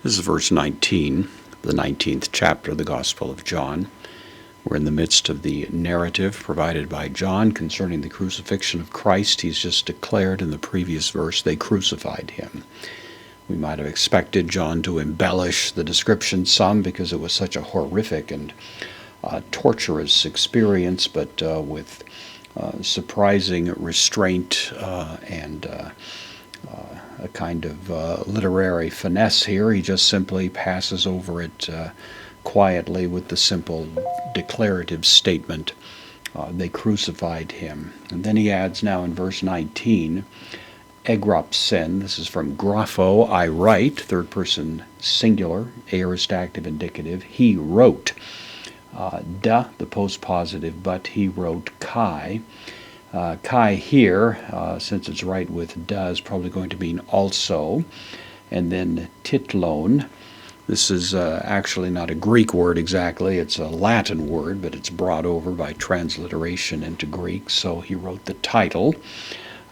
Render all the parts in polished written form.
This is verse 19, the 19th chapter of the Gospel of John. We're in the midst of the narrative provided by John concerning the crucifixion of Christ. He's just declared in the previous verse, they crucified him. We might have expected John to embellish the description some because it was such a horrific and torturous experience, but with surprising restraint and a kind of literary finesse here. He just simply passes over it quietly with the simple declarative statement, they crucified him. And then he adds now in verse 19, egropsen, this is from grapho, I write, third person singular, aorist active indicative, he wrote. Da, the postpositive, but he wrote kai. Kai here, since it's right with da, is probably going to mean also. And then titlon, this is actually not a Greek word exactly, it's a Latin word, but it's brought over by transliteration into Greek, so he wrote the title.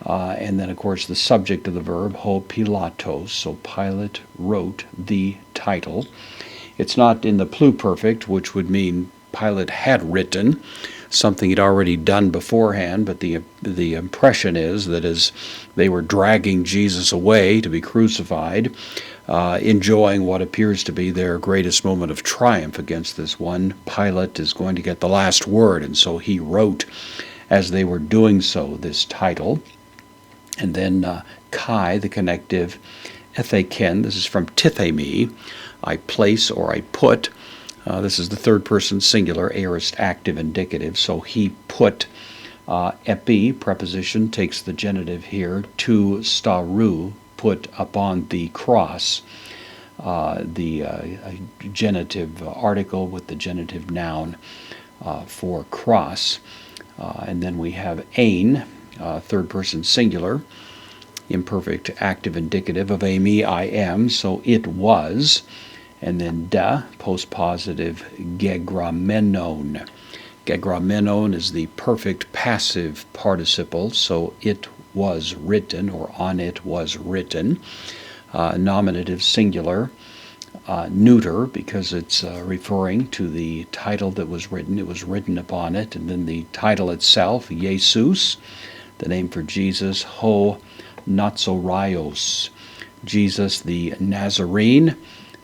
And then, of course, the subject of the verb, ho pilatos, so Pilate wrote the title. It's not in the pluperfect, which would mean Pilate had written something he'd already done beforehand, but the impression is that as they were dragging Jesus away to be crucified, enjoying what appears to be their greatest moment of triumph against this one, Pilate is going to get the last word, and so he wrote, as they were doing so, this title. And then kai, the connective, etheken, this is from tithemi, I place or I put. This is the third person singular, aorist active indicative, so he put. Epi, preposition, takes the genitive here, to staru, put upon the cross, the genitive article with the genitive noun for cross. And then we have ein, third person singular, imperfect active indicative of ami, I am, so it was. And then da, postpositive, gegramenon. Gegramenon is the perfect passive participle, so it was written, or on it was written. Nominative singular, neuter, because it's referring to the title that was written. It was written upon it. And then the title itself, Jesus, the name for Jesus, ho Nazoraios, Jesus the Nazarene.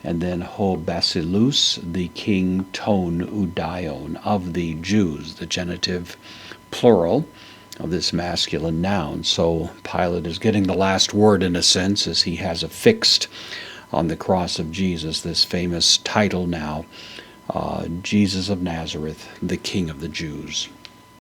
And then ho Basilus, the king ton udaion, of the Jews, the genitive plural of this masculine noun. So Pilate is getting the last word in a sense, as he has affixed on the cross of Jesus this famous title now, Jesus of Nazareth, the King of the Jews.